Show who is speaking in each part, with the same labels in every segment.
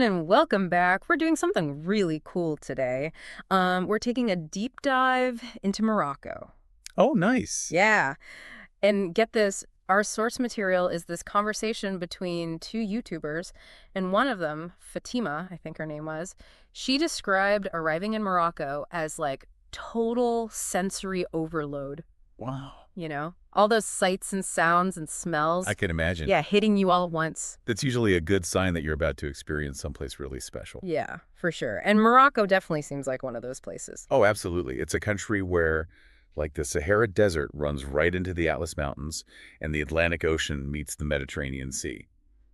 Speaker 1: everyone, and welcome back. We're doing something really cool today. We're taking a deep dive into Morocco.
Speaker 2: Oh, nice.
Speaker 1: Yeah, and get this, our source material is this conversation between two YouTubers, and one of them, Fatima, I think her name was, she described arriving in Morocco as like total sensory overload.
Speaker 2: Wow.
Speaker 1: All those sights and sounds and
Speaker 2: I
Speaker 1: smells,
Speaker 2: can imagine.
Speaker 1: yeah, hitting you all at once.
Speaker 2: That's usually a good sign that you're about to experience someplace really special.
Speaker 1: Yeah, for sure. And Morocco definitely seems like one of those places.
Speaker 2: Oh, absolutely. It's a country where, like, the Sahara Desert runs right into the Atlas Mountains, and the Atlantic Ocean meets the Mediterranean Sea.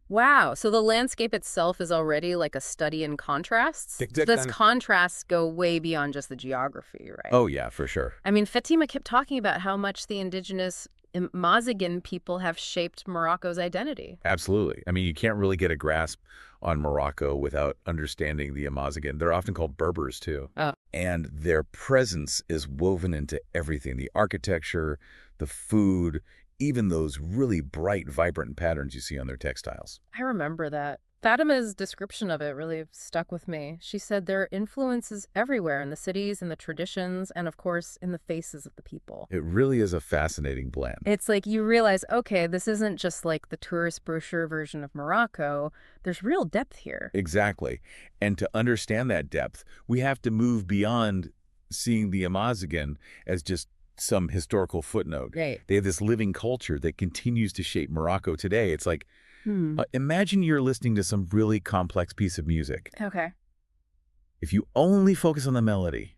Speaker 1: Wow, so the landscape itself is already like a study in contrasts? Those contrasts go way beyond just the geography, right?
Speaker 2: Oh, yeah, for sure.
Speaker 1: I mean, Fatima kept talking about how much the indigenous Amazigh people have shaped Morocco's identity.
Speaker 2: Absolutely. I mean, you can't really get a grasp on Morocco without understanding the Amazigh. They're often called Berbers, too.
Speaker 1: Oh.
Speaker 2: And their presence is woven into everything, the architecture, the food, even those really bright, vibrant patterns you see on their textiles.
Speaker 1: I remember that. Fatima's description of it really stuck with me. She said there are influences everywhere in the cities and the traditions and, of course, in the faces of the people.
Speaker 2: It really is a fascinating blend.
Speaker 1: It's like you realize, okay, this isn't just like the tourist brochure version of Morocco. There's real depth here.
Speaker 2: Exactly. And to understand that depth, we have to move beyond seeing the Amazigh as just some historical footnote.
Speaker 1: Right.
Speaker 2: They have this living culture that continues to shape Morocco today. It's like, imagine you're listening to some really complex piece of music.
Speaker 1: Okay.
Speaker 2: If you only focus on the melody,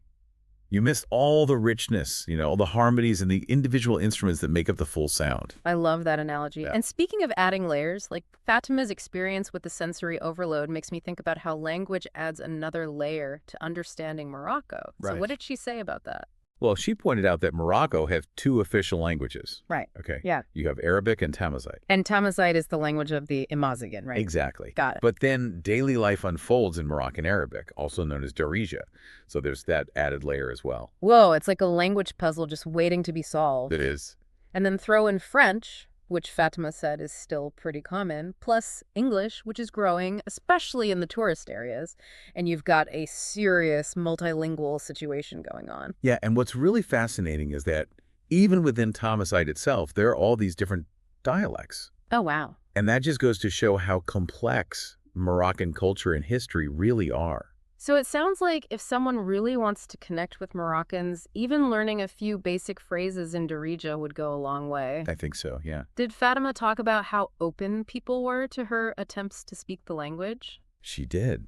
Speaker 2: you miss all the richness, all the harmonies and the individual instruments that make up the full sound.
Speaker 1: I love that analogy.
Speaker 2: Yeah.
Speaker 1: And speaking of adding layers, like Fatima's experience with the sensory overload makes me think about how language adds another layer to understanding Morocco. So
Speaker 2: Right.
Speaker 1: what did she say about that?
Speaker 2: Well, she pointed out that Morocco have two official languages.
Speaker 1: Right.
Speaker 2: Okay.
Speaker 1: Yeah.
Speaker 2: You have Arabic and Tamazight.
Speaker 1: And Tamazight is the language of the Amazigh, right?
Speaker 2: Exactly.
Speaker 1: Got it.
Speaker 2: But then daily life unfolds in Moroccan Arabic, also known as Darija. So there's that added layer as well.
Speaker 1: Whoa, it's like a language puzzle just waiting to be solved.
Speaker 2: It is.
Speaker 1: And then throw in French, which Fatima said is still pretty common, plus English, which is growing, especially in the tourist areas. And you've got a serious multilingual situation going on.
Speaker 2: Yeah, and what's really fascinating is that even within Tamazight itself, there are all these different dialects.
Speaker 1: Oh, wow.
Speaker 2: And that just goes to show how complex Moroccan culture and history really are.
Speaker 1: So it sounds like if someone really wants to connect with Moroccans, even learning a few basic phrases in Darija would go a long way.
Speaker 2: I think so, yeah.
Speaker 1: Did Fatima talk about how open people were to her attempts to speak the language?
Speaker 2: She did.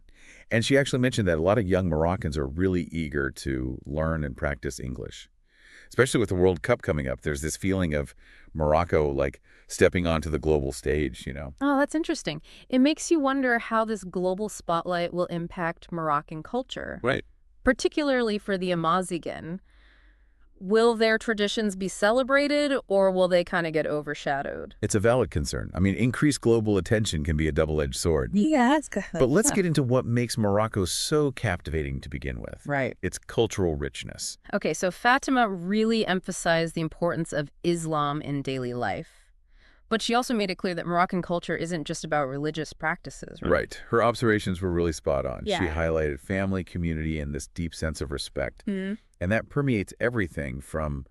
Speaker 2: And she actually mentioned that a lot of young Moroccans are really eager to learn and practice English. Especially with the World Cup coming up, there's this feeling of Morocco like stepping onto the global stage,
Speaker 1: Oh, that's interesting. It makes you wonder how this global spotlight will impact Moroccan culture,
Speaker 2: Right.
Speaker 1: particularly for the Amazigh. Will their traditions be celebrated, or will they kind of get overshadowed?
Speaker 2: It's a valid concern. I mean, increased global attention can be a double-edged sword.
Speaker 1: Yeah, that's good.
Speaker 2: But let's get into what makes Morocco so captivating to begin with.
Speaker 1: Right.
Speaker 2: Its cultural richness.
Speaker 1: Okay, so Fatima really emphasized the importance of Islam in daily life. But she also made it clear that Moroccan culture isn't just about religious practices, right?
Speaker 2: Right. Her observations were really spot on.
Speaker 1: Yeah.
Speaker 2: She highlighted family, community, and this deep sense of respect.
Speaker 1: Mhm.
Speaker 2: And that permeates everything from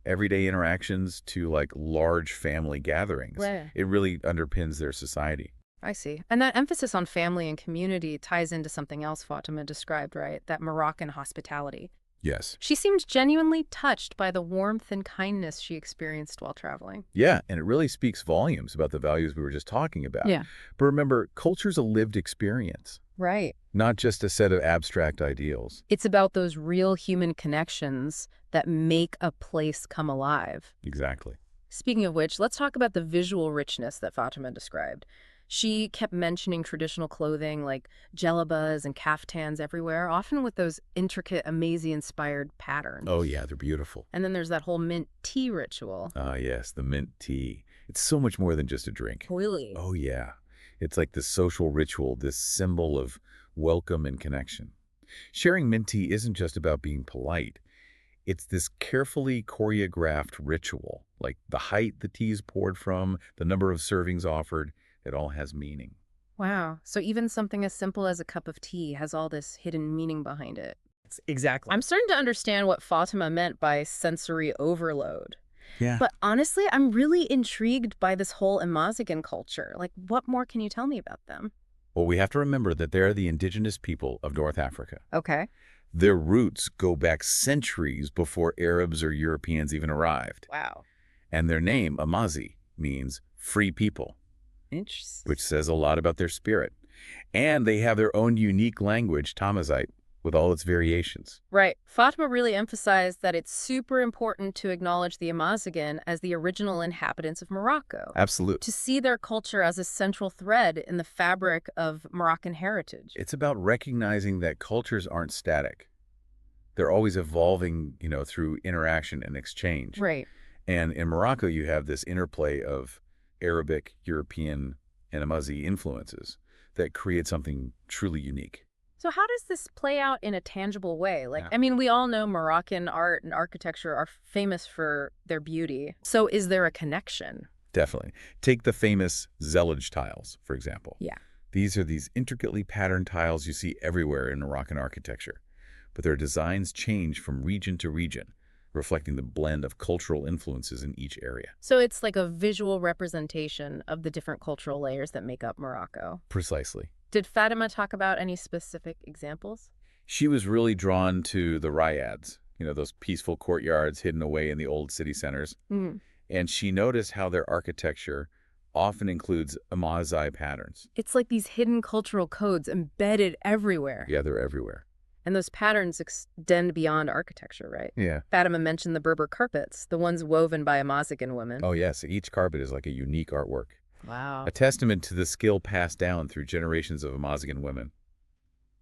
Speaker 2: everyday interactions to like large family gatherings.
Speaker 1: Right.
Speaker 2: It really underpins their society.
Speaker 1: I see. And that emphasis on family and community ties into something else Fatima described, right? That Moroccan hospitality.
Speaker 2: Yes.
Speaker 1: She seemed genuinely touched by the warmth and kindness she experienced while traveling.
Speaker 2: Yeah, and it really speaks volumes about the values we were just talking about.
Speaker 1: Yeah.
Speaker 2: But remember, culture's a lived experience,
Speaker 1: Right.
Speaker 2: not just a set of abstract ideals.
Speaker 1: It's about those real human connections that make a place come alive.
Speaker 2: Exactly.
Speaker 1: Speaking of which, let's talk about the visual richness that Fatima described. She kept mentioning traditional clothing like djellabas and kaftans everywhere, often with those intricate, Amazigh-inspired patterns.
Speaker 2: Oh, yeah, they're beautiful.
Speaker 1: And then there's that whole mint tea ritual.
Speaker 2: Ah, yes, the mint tea. It's so much more than just a drink.
Speaker 1: Really?
Speaker 2: Oh, yeah. It's like this social ritual, this symbol of welcome and connection. Sharing mint tea isn't just about being polite. It's this carefully choreographed ritual, like the height the tea is poured from, the number of servings offered. It all has meaning.
Speaker 1: Wow. So even something as simple as a cup of tea has all this hidden meaning behind it.
Speaker 3: Exactly.
Speaker 1: I'm starting to understand what Fatima meant by sensory overload.
Speaker 2: Yeah.
Speaker 1: But honestly, I'm really intrigued by this whole Amazigh culture. Like, what more can you tell me about them?
Speaker 2: Well, we have to remember that they're the indigenous people of North Africa.
Speaker 1: Okay.
Speaker 2: Their roots go back centuries before Arabs or Europeans even arrived.
Speaker 1: Wow.
Speaker 2: And their name, Amazigh, means free people,
Speaker 1: Interesting.
Speaker 2: which says a lot about their spirit. And they have their own unique language, Tamazight, with all its variations.
Speaker 1: Right. Fatima really emphasized that it's super important to acknowledge the Amazigh as the original inhabitants of Morocco,
Speaker 2: Absolute.
Speaker 1: to see their culture as a central thread in the fabric of Moroccan heritage.
Speaker 2: It's about recognizing that cultures aren't static. They're always evolving, through interaction and exchange.
Speaker 1: Right.
Speaker 2: And in Morocco, you have this interplay of Arabic, European, and Amazigh influences that create something truly unique.
Speaker 1: So how does this play out in a tangible way? Like,
Speaker 2: Yeah.
Speaker 1: I mean, we all know Moroccan art and architecture are famous for their beauty. So is there a connection?
Speaker 2: Definitely. Take the famous Zellige tiles, for example.
Speaker 1: Yeah.
Speaker 2: These are these intricately patterned tiles you see everywhere in Moroccan architecture, but their designs change from region to region, reflecting the blend of cultural influences in each area.
Speaker 1: So it's like a visual representation of the different cultural layers that make up Morocco.
Speaker 2: Precisely.
Speaker 1: Did Fatima talk about any specific examples?
Speaker 2: She was really drawn to the ryads, those peaceful courtyards hidden away in the old city centers.
Speaker 1: Mm.
Speaker 2: And she noticed how their architecture often includes Amazigh patterns.
Speaker 1: It's like these hidden cultural codes embedded everywhere.
Speaker 2: Yeah, they're everywhere.
Speaker 1: And those patterns extend beyond architecture, right?
Speaker 2: Yeah.
Speaker 1: Fatima mentioned the Berber carpets, the ones woven by Amazigh women.
Speaker 2: Oh, yes. Each carpet is like a unique artwork.
Speaker 1: Wow.
Speaker 2: A testament to the skill passed down through generations of Amazigh women.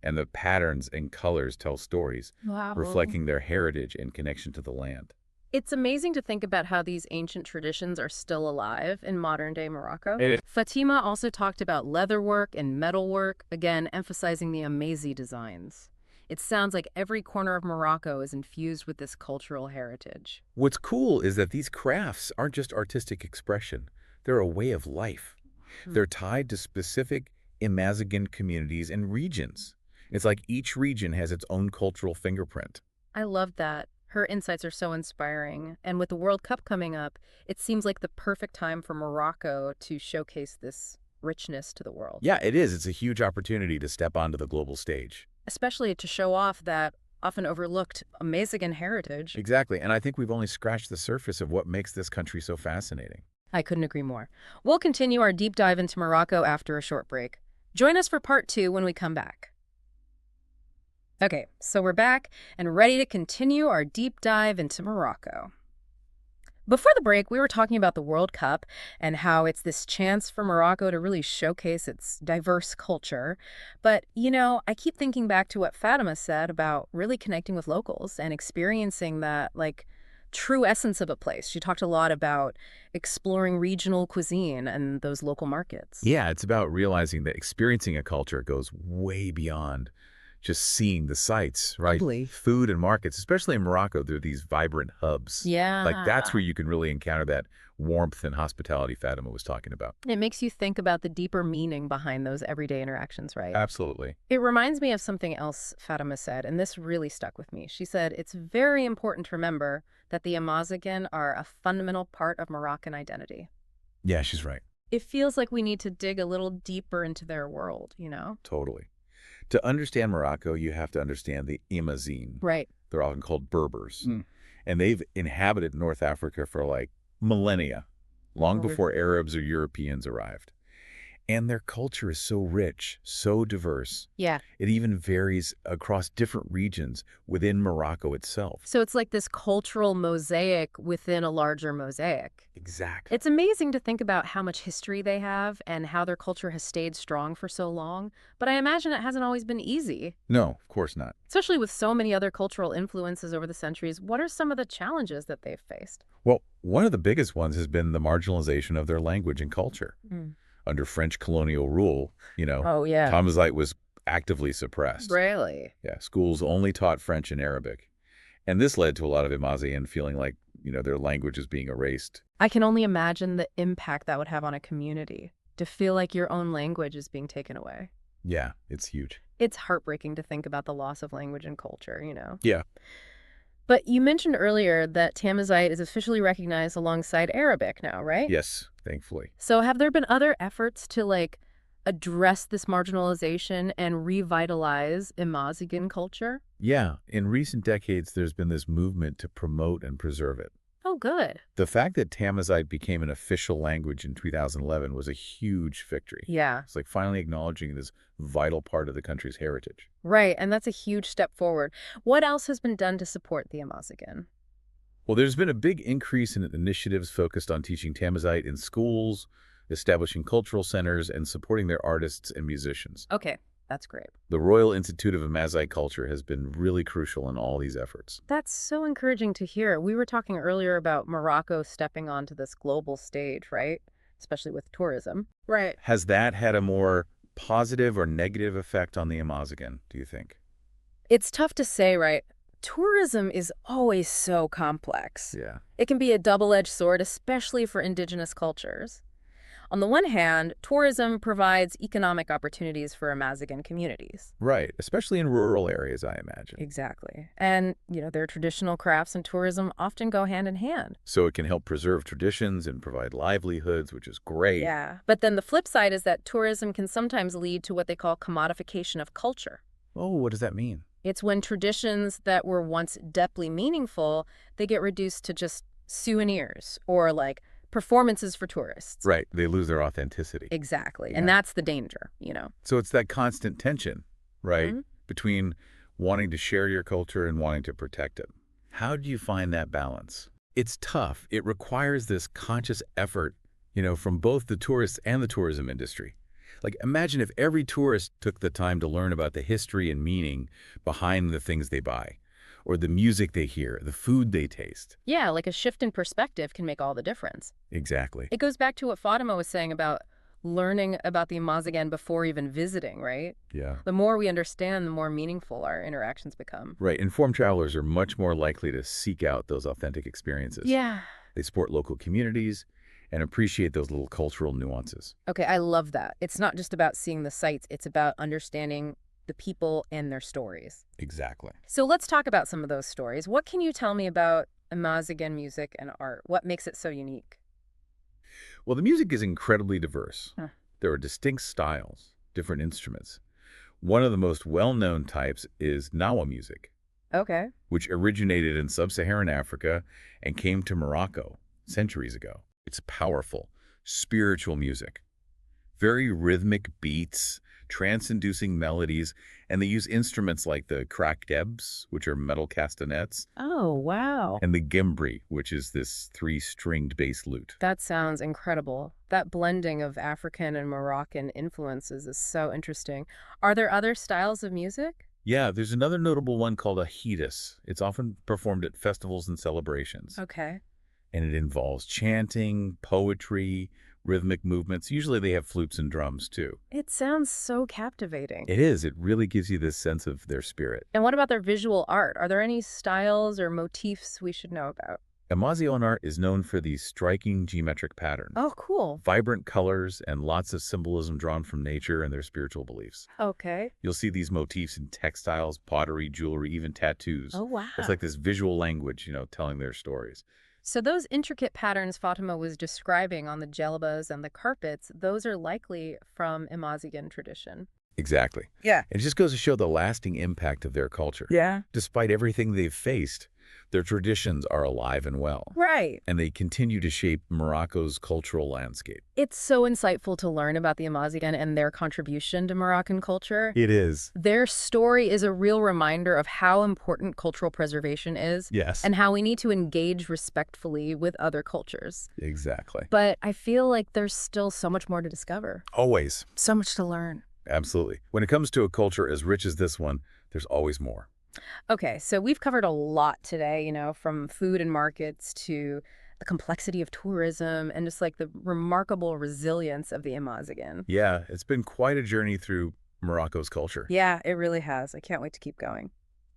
Speaker 2: And the patterns and colors tell stories,
Speaker 1: Wow.
Speaker 2: reflecting their heritage and connection to the land.
Speaker 1: It's amazing to think about how these ancient traditions are still alive in modern-day Morocco.
Speaker 2: It is.
Speaker 1: Fatima also talked about leatherwork and metalwork, again emphasizing the Amazigh designs. It sounds like every corner of Morocco is infused with this cultural heritage.
Speaker 2: What's cool is that these crafts aren't just artistic expression. They're a way of life. They're tied to specific Amazigh communities and regions. It's like each region has its own cultural fingerprint.
Speaker 1: I love that. Her insights are so inspiring. And with the World Cup coming up, it seems like the perfect time for Morocco to showcase this richness to the world.
Speaker 2: Yeah, it is. It's a huge opportunity to step onto the global stage.
Speaker 1: Especially to show off that often overlooked Amazigh heritage.
Speaker 2: Exactly. And I think we've only scratched the surface of what makes this country so fascinating.
Speaker 1: I couldn't agree more. We'll continue our deep dive into Morocco after a short break. Join us for part 2 when we come back. Okay, so we're back and ready to continue our deep dive into Morocco. Before the break, we were talking about the World Cup and how it's this chance for Morocco to really showcase its diverse culture. But, I keep thinking back to what Fatima said about really connecting with locals and experiencing that, true essence of a place. She talked a lot about exploring regional cuisine and those local markets.
Speaker 2: Yeah, it's about realizing that experiencing a culture goes way beyond just seeing the sights, right?
Speaker 1: Totally.
Speaker 2: Food and markets, especially in Morocco, there are these vibrant hubs.
Speaker 1: Yeah.
Speaker 2: Like that's where you can really encounter that warmth and hospitality Fatima was talking about.
Speaker 1: It makes you think about the deeper meaning behind those everyday interactions, right?
Speaker 2: Absolutely.
Speaker 1: It reminds me of something else Fatima said, and this really stuck with me. She said, it's very important to remember that the Amazigh are a fundamental part of Moroccan identity.
Speaker 2: Yeah, she's right.
Speaker 1: It feels like we need to dig a little deeper into their world,
Speaker 2: Totally. To understand Morocco, you have to understand the Amazigh.
Speaker 1: Right.
Speaker 2: They're often called Berbers. And they've inhabited North Africa for like millennia, long before Arabs or Europeans arrived. And their culture is so rich, so diverse.
Speaker 1: Yeah.
Speaker 2: It even varies across different regions within Morocco itself.
Speaker 1: So it's like this cultural mosaic within a larger mosaic.
Speaker 2: Exactly.
Speaker 1: It's amazing to think about how much history they have and how their culture has stayed strong for so long. But I imagine it hasn't always been easy.
Speaker 2: No, of course not.
Speaker 1: Especially with so many other cultural influences over the centuries. What are some of the challenges that they've faced?
Speaker 2: Well, one of the biggest ones has been the marginalization of their language and culture. Under French colonial rule,
Speaker 1: Oh, yeah.
Speaker 2: Tamazight was actively suppressed.
Speaker 1: Really?
Speaker 2: Yeah, schools only taught French and Arabic. And this led to a lot of Amazigh feeling like, their language is being erased.
Speaker 1: I can only imagine the impact that would have on a community. to feel like your own language is being taken away.
Speaker 2: Yeah, it's huge.
Speaker 1: It's heartbreaking to think about the loss of language and culture.
Speaker 2: Yeah.
Speaker 1: But you mentioned earlier that Tamazight is officially recognized alongside Arabic now, right?
Speaker 2: Yes, thankfully.
Speaker 1: So have there been other efforts to address this marginalization and revitalize Amazigh culture?
Speaker 2: Yeah, in recent decades, there's been this movement to promote and preserve it.
Speaker 1: Oh, good.
Speaker 2: The fact that Tamazight became an official language in 2011 was a huge victory.
Speaker 1: Yeah,
Speaker 2: It's like finally acknowledging this vital part of the country's heritage.
Speaker 1: right. And that's a huge step forward. What else has been done to support the Amazigh?
Speaker 2: Well, there's been a big increase in initiatives focused on teaching Tamazight in schools, establishing cultural centers, and supporting their artists and musicians.
Speaker 1: Okay, that's great.
Speaker 2: The Royal Institute of Amazigh Culture has been really crucial in all these efforts.
Speaker 1: That's so encouraging to hear. We were talking earlier about Morocco stepping onto this global stage, right? Especially with tourism. Right.
Speaker 2: Has that had a more positive or negative effect on the Amazigh, do you think?
Speaker 1: It's tough to say, right? Tourism is always so complex.
Speaker 2: Yeah.
Speaker 1: It can be a double-edged sword, especially for indigenous cultures. On the one hand, tourism provides economic opportunities for Amazigh communities.
Speaker 2: Right, especially in rural areas, I imagine.
Speaker 1: Exactly. And, their traditional crafts and tourism often go hand in hand.
Speaker 2: So it can help preserve traditions and provide livelihoods, which is great.
Speaker 1: Yeah. But then the flip side is that tourism can sometimes lead to what they call commodification of culture.
Speaker 2: Oh, what does that mean?
Speaker 1: It's when traditions that were once deeply meaningful, they get reduced to just souvenirs or performances for tourists.
Speaker 2: Right, they lose their authenticity.
Speaker 1: Exactly.
Speaker 2: Yeah.
Speaker 1: And that's the danger.
Speaker 2: So it's that constant tension, right,
Speaker 1: Mhm.
Speaker 2: between wanting to share your culture and wanting to protect it. How do you find that balance? It's tough. It requires this conscious effort, from both the tourists and the tourism industry. Like, imagine if every tourist took the time to learn about the history and meaning behind the things they buy, or the music they hear, the food they taste.
Speaker 1: Yeah, like a shift in perspective can make all the difference.
Speaker 2: Exactly.
Speaker 1: It goes back to what Fatima was saying about learning about the Amazigh before even visiting, right?
Speaker 2: Yeah.
Speaker 1: The more we understand, the more meaningful our interactions become.
Speaker 2: Right. Informed travelers are much more likely to seek out those authentic experiences.
Speaker 1: Yeah.
Speaker 2: They support local communities and appreciate those little cultural nuances.
Speaker 1: Okay, I love that. It's not just about seeing the sights, it's about understanding the people and their stories.
Speaker 2: Exactly.
Speaker 1: So let's talk about some of those stories. What can you tell me about Amazigh music and art? What makes it so unique?
Speaker 2: Well, the music is incredibly diverse.
Speaker 1: Huh.
Speaker 2: There are distinct styles, different instruments. One of the most well-known types is Nawa music,
Speaker 1: Okay.
Speaker 2: which originated in sub-Saharan Africa and came to Morocco centuries ago. It's powerful, spiritual music. Very rhythmic beats, trance-inducing melodies, and they use instruments like the krakdebs, which are metal castanets,
Speaker 1: Oh, wow.
Speaker 2: and the gimbri, which is this three-stringed bass lute.
Speaker 1: That sounds incredible. That blending of African and Moroccan influences is so interesting. Are there other styles of music?
Speaker 2: Yeah, there's another notable one called a hidus. It's often performed at festivals and celebrations,
Speaker 1: Okay.
Speaker 2: and it involves chanting, poetry, rhythmic movements. Usually they have flutes and drums, too.
Speaker 1: It sounds so captivating.
Speaker 2: It is. It really gives you this sense of their spirit.
Speaker 1: And what about their visual art? Are there any styles or motifs we should know about?
Speaker 2: Amazigh art is known for these striking geometric patterns,
Speaker 1: Oh, cool.
Speaker 2: vibrant colors, and lots of symbolism drawn from nature and their spiritual beliefs.
Speaker 1: Okay.
Speaker 2: You'll see these motifs in textiles, pottery, jewelry, even tattoos.
Speaker 1: Oh, wow.
Speaker 2: It's like this visual language, telling their stories.
Speaker 1: So those intricate patterns Fatima was describing on the djellabas and the carpets, those are likely from Amazigh tradition.
Speaker 2: Exactly.
Speaker 1: Yeah.
Speaker 2: It just goes to show the lasting impact of their culture.
Speaker 1: Yeah.
Speaker 2: Despite everything they've faced, their traditions are alive and well.
Speaker 1: Right.
Speaker 2: And they continue to shape Morocco's cultural landscape.
Speaker 1: It's so insightful to learn about the Amazigh and their contribution to Moroccan culture.
Speaker 2: It is.
Speaker 1: Their story is a real reminder of how important cultural preservation is.
Speaker 2: Yes.
Speaker 1: And how we need to engage respectfully with other cultures.
Speaker 2: Exactly.
Speaker 1: But I feel like there's still so much more to discover.
Speaker 2: Always.
Speaker 1: So much to learn.
Speaker 2: Absolutely. When it comes to a culture as rich as this one, there's always more.
Speaker 1: Okay, so we've covered a lot today, from food and markets to the complexity of tourism and just the remarkable resilience of the Amazigh.
Speaker 2: Yeah, it's been quite a journey through Morocco's culture.
Speaker 1: Yeah, it really has. I can't wait to keep going.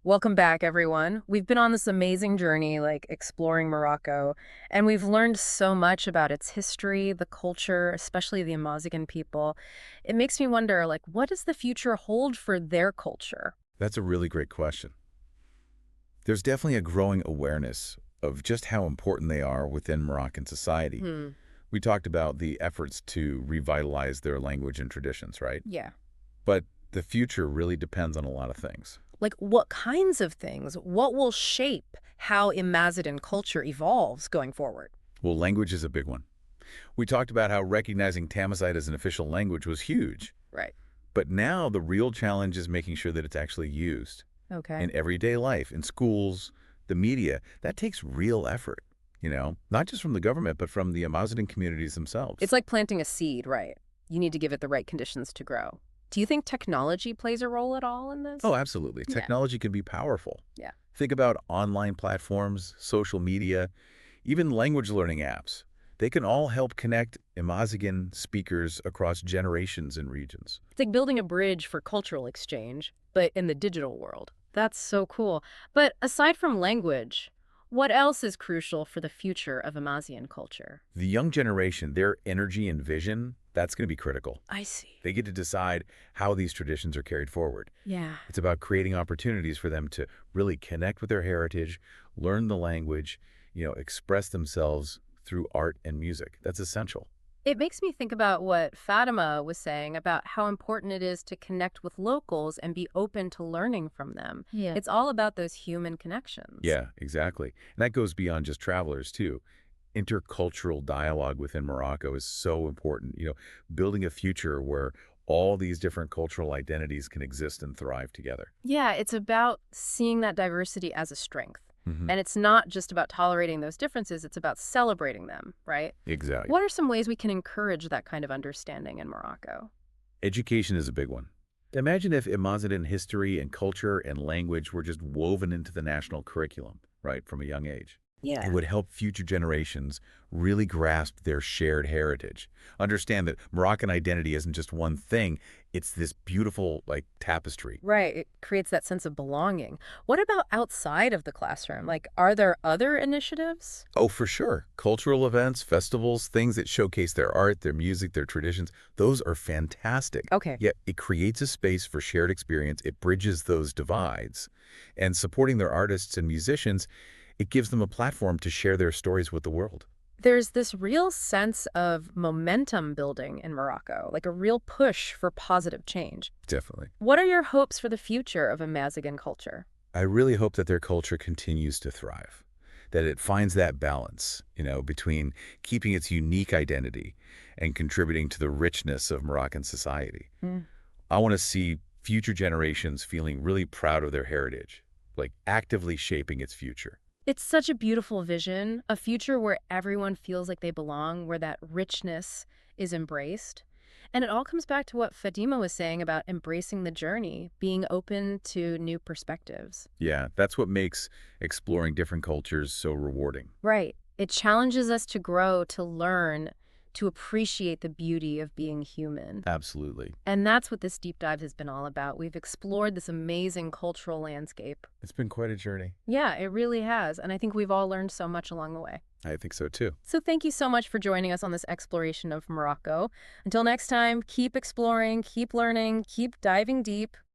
Speaker 1: Welcome back, everyone. We've been on this amazing journey, exploring Morocco, and we've learned so much about its history, the culture, especially the Amazigh people. It makes me wonder, what does the future hold for their culture?
Speaker 2: That's a really great question. There's definitely a growing awareness of just how important they are within Moroccan society.
Speaker 1: Hmm.
Speaker 2: We talked about the efforts to revitalize their language and traditions, right?
Speaker 1: Yeah.
Speaker 2: But the future really depends on a lot of things.
Speaker 1: Like, what kinds of things? What will shape how Amazigh culture evolves going forward?
Speaker 2: Well, language is a big one. We talked about how recognizing Tamazight as an official language was huge.
Speaker 1: Right.
Speaker 2: But now the real challenge is making sure that it's actually used
Speaker 1: Okay.
Speaker 2: in everyday life, in schools, the media. That takes real effort, not just from the government, but from the Amazigh communities themselves.
Speaker 1: It's like planting a seed, right? You need to give it the right conditions to grow. Do you think technology plays a role at all in this?
Speaker 2: Oh, absolutely.
Speaker 1: Yeah.
Speaker 2: Technology can be powerful.
Speaker 1: Yeah.
Speaker 2: Think about online platforms, social media, even language learning apps. They can all help connect Amazigh speakers across generations and regions.
Speaker 1: It's like building a bridge for cultural exchange, but in the digital world. That's so cool. But aside from language, what else is crucial for the future of Amazigh culture?
Speaker 2: The young generation, their energy and vision, that's going to be critical.
Speaker 1: I see.
Speaker 2: They get to decide how these traditions are carried forward.
Speaker 1: Yeah.
Speaker 2: It's about creating opportunities for them to really connect with their heritage, learn the language, express themselves through art and music. That's essential.
Speaker 1: It makes me think about what Fatima was saying about how important it is to connect with locals and be open to learning from them.
Speaker 3: Yeah.
Speaker 1: It's all about those human connections.
Speaker 2: Yeah, exactly. And that goes beyond just travelers, too. Intercultural dialogue within Morocco is so important. Building a future where all these different cultural identities can exist and thrive together.
Speaker 1: Yeah, it's about seeing that diversity as a strength.
Speaker 2: Hmm.
Speaker 1: And it's not just about tolerating those differences, it's about celebrating them, right?
Speaker 2: Exactly.
Speaker 1: What are some ways we can encourage that kind of understanding in Morocco?
Speaker 2: Education is a big one. Imagine if Amazigh history and culture and language were just woven into the national curriculum, right, from a young age. It
Speaker 1: Yeah.
Speaker 2: would help future generations really grasp their shared heritage. Understand that Moroccan identity isn't just one thing, it's this beautiful, tapestry.
Speaker 1: Right. It creates that sense of belonging. What about outside of the classroom? Are there other initiatives?
Speaker 2: Oh, for sure. Cultural events, festivals, things that showcase their art, their music, their traditions, those are fantastic.
Speaker 1: Okay.
Speaker 2: Yet it creates a space for shared experience. It bridges those divides. And supporting their artists and musicians, it gives them a platform to share their stories with the world.
Speaker 1: There's this real sense of momentum building in Morocco, like a real push for positive change.
Speaker 2: Definitely.
Speaker 1: What are your hopes for the future of Amazigh culture?
Speaker 2: I really hope that their culture continues to thrive, that it finds that balance, between keeping its unique identity and contributing to the richness of Moroccan society.
Speaker 1: Mm.
Speaker 2: I want to see future generations feeling really proud of their heritage, actively shaping its future.
Speaker 1: It's such a beautiful vision, a future where everyone feels like they belong, where that richness is embraced. And it all comes back to what Fatima was saying about embracing the journey, being open to new perspectives.
Speaker 2: Yeah, that's what makes exploring different cultures so rewarding.
Speaker 1: Right. It challenges us to grow, to learn, to appreciate the beauty of being human.
Speaker 2: Absolutely.
Speaker 1: And that's what this deep dive has been all about. We've explored this amazing cultural landscape.
Speaker 2: It's been quite a journey.
Speaker 1: Yeah, it really has. And I think we've all learned so much along the way.
Speaker 2: I think so too.
Speaker 1: So thank you so much for joining us on this exploration of Morocco. Until next time, keep exploring, keep learning, keep diving deep.